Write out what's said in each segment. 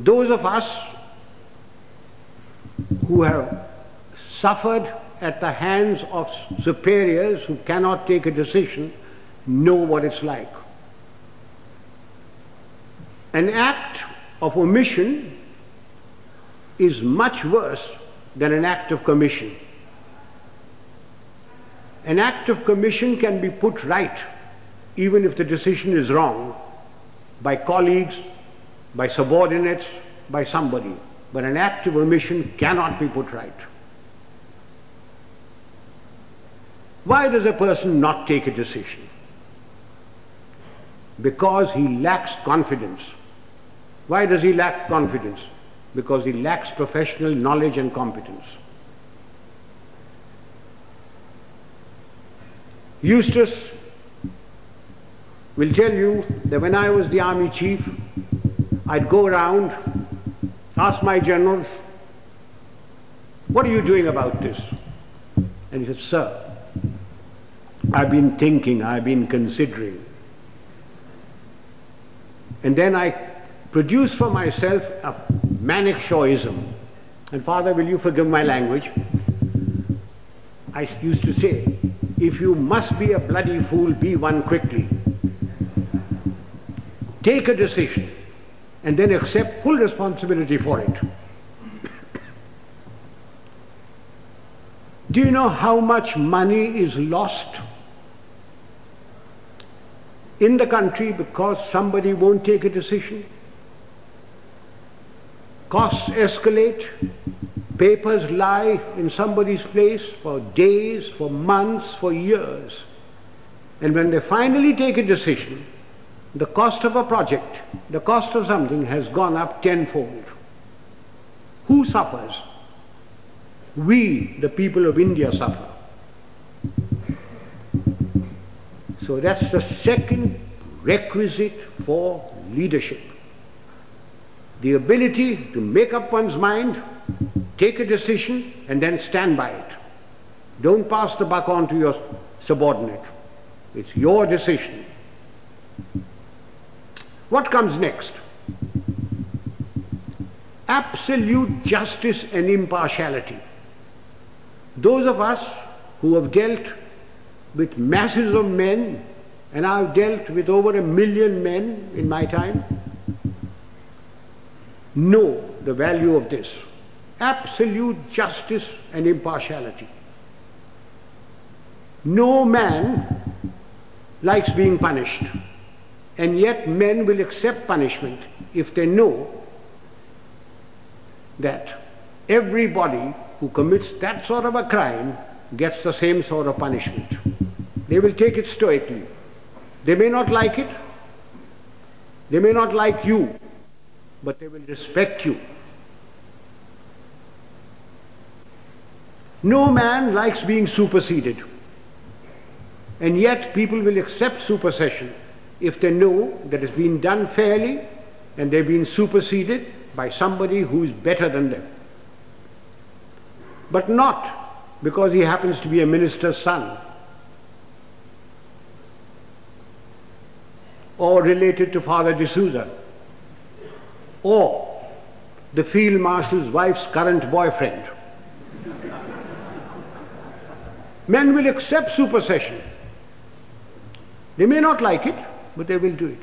Those of us who have suffered at the hands of superiors who cannot take a decision know what it's like. An act of omission is much worse than an act of commission. An act of commission can be put right, even if the decision is wrong, by colleagues, by subordinates, by somebody. But an act of omission cannot be put right. Why does a person not take a decision? Because he lacks confidence. Why does he lack confidence? Because he lacks professional knowledge and competence. Eustace will tell you that when I was the army chief, I'd go around, ask my generals, what are you doing about this? And he said, sir, I've been thinking, I've been considering. And then I produced for myself a manekshawism. And Father, will you forgive my language? I used to say, if you must be a bloody fool, be one quickly. Take a decision and then accept full responsibility for it. Do you know how much money is lost in the country because somebody won't take a decision? Costs escalate, papers lie in somebody's place for days, for months, for years. And when they finally take a decision, the cost of a project, the cost of something has gone up tenfold. Who suffers? We, the people of India, suffer. So that's the second requisite for leadership. The ability to make up one's mind, take a decision, and then stand by it. Don't pass the buck on to your subordinate. It's your decision. What comes next? Absolute justice and impartiality. Those of us who have dealt with masses of men, and I've dealt with over 1 million men in my time, know the value of this. Absolute justice and impartiality. No man likes being punished, and yet men will accept punishment if they know that everybody who commits that sort of a crime gets the same sort of punishment. They will take it stoically. They may not like it, they may not like you, but they will respect you. No man likes being superseded, and yet people will accept supersession if they know that it's been done fairly and they've been superseded by somebody who is better than them. But not because he happens to be a minister's son or related to Father D'Souza or the field marshal's wife's current boyfriend. Men will accept supersession. They may not like it, but they will do it.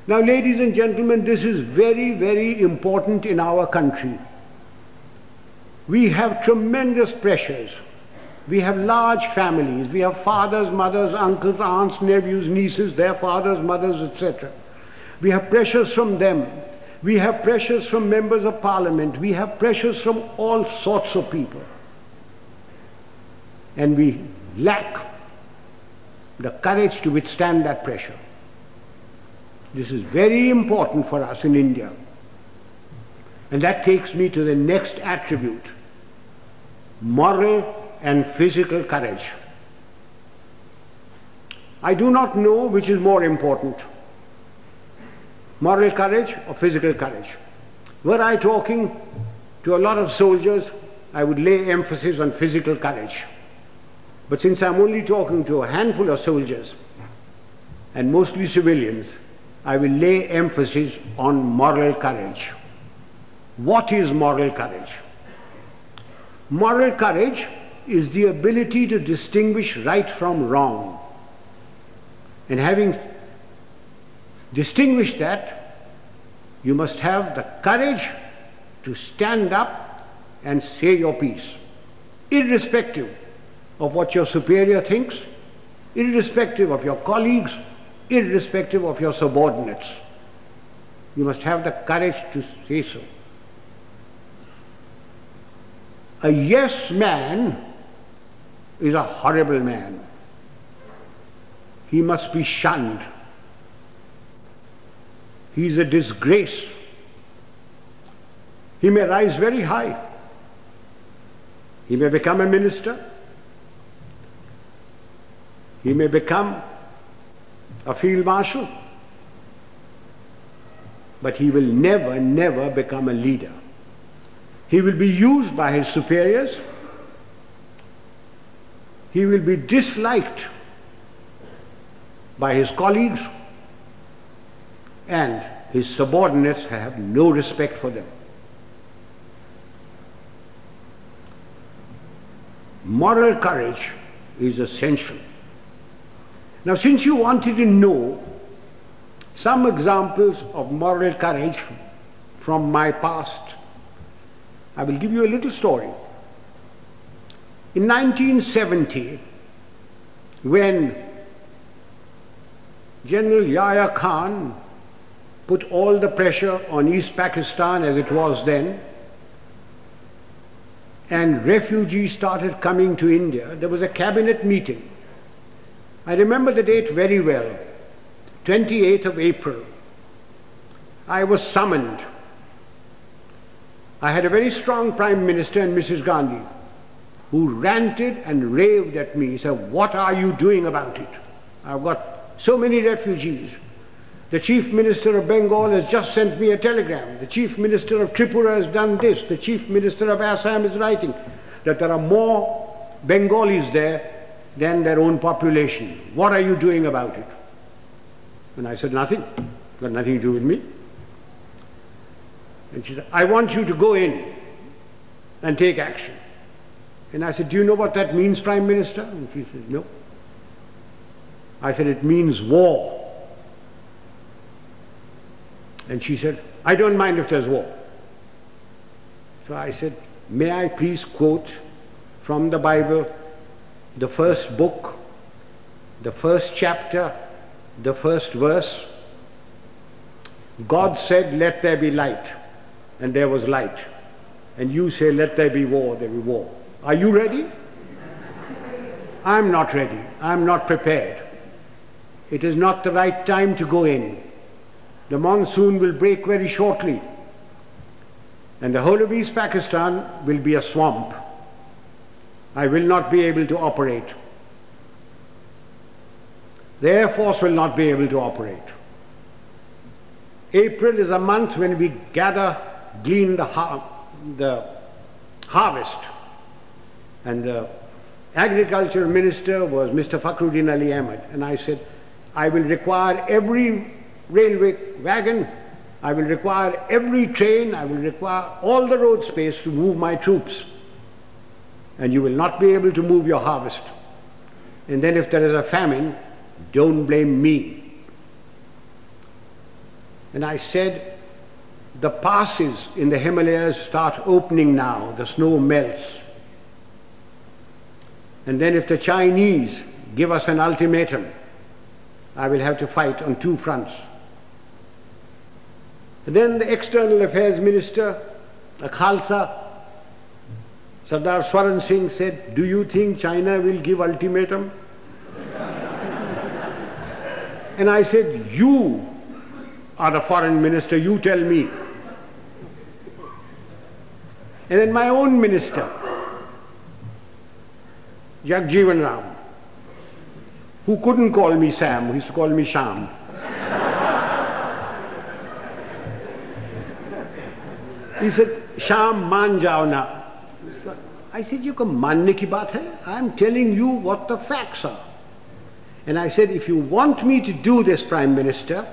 Now, ladies and gentlemen, this is very, very important in our country. We have tremendous pressures. We have large families. We have fathers, mothers, uncles, aunts, nephews, nieces, their fathers, mothers, etc. We have pressures from them. We have pressures from members of parliament. We have pressures from all sorts of people. And we lack the courage to withstand that pressure. This is very important for us in India. And that takes me to the next attribute: moral and physical courage. I do not know which is more important, moral courage or physical courage. Were I talking to a lot of soldiers, I would lay emphasis on physical courage. But since I'm only talking to a handful of soldiers, and mostly civilians, I will lay emphasis on moral courage. What is moral courage? Moral courage is the ability to distinguish right from wrong. And having distinguished that, you must have the courage to stand up and say your piece, irrespective of what your superior thinks, irrespective of your colleagues, irrespective of your subordinates. You must have the courage to say so. A yes man is a horrible man. He must be shunned. He is a disgrace. He may rise very high. He may become a minister. He may become a field marshal. But he will never, never become a leader. He will be used by his superiors. He will be disliked by his colleagues, and his subordinates have no respect for them. Moral courage is essential. Now, since you wanted to know some examples of moral courage from my past, I will give you a little story. In 1970, when General Yahya Khan put all the pressure on East Pakistan as it was then, and refugees started coming to India, there was a cabinet meeting. I remember the date very well, 28th of April. I was summoned. I had a very strong Prime Minister and Mrs. Gandhi, who ranted and raved at me, said, "What are you doing about it? I've got so many refugees. The Chief Minister of Bengal has just sent me a telegram. The Chief Minister of Tripura has done this. The Chief Minister of Assam is writing that there are more Bengalis there than their own population. What are you doing about it?" And I said, "Nothing. It's got nothing to do with me." And she said, "I want you to go in and take action." And I said, "Do you know what that means, Prime Minister?" And she said, "No." I said, "It means war." And she said, "I don't mind if there's war." So I said, "May I please quote from the Bible, the first book, the first chapter, the first verse? God said, 'Let there be light,' and there was light. And you say, 'Let there be war,' there will be war. Are you ready?" "I'm not ready. I'm not prepared. It is not the right time to go in. The monsoon will break very shortly, and the whole of East Pakistan will be a swamp. I will not be able to operate. The Air Force will not be able to operate. April is a month when we glean the harvest." And the Agriculture Minister was Mr. Fakhruddin Ali Ahmed. And I said, "I will require every railway wagon, I will require every train, I will require all the road space to move my troops. And you will not be able to move your harvest. And then if there is a famine, don't blame me." And I said, the passes in the Himalayas start opening now, the snow melts. And then if the Chinese give us an ultimatum, I will have to fight on two fronts. And then the External Affairs Minister, a Khalsa, Sardar Swaran Singh, said, "Do you think China will give ultimatum?" And I said, "You are the foreign minister, you tell me." And then my own minister, Jagjeevan Ram, who couldn't call me Sam, who used to call me Sham. He said, "Sham, maan jao na." I said, "You can manne ki baat hai? I'm telling you what the facts are." And I said, "If you want me to do this, Prime Minister,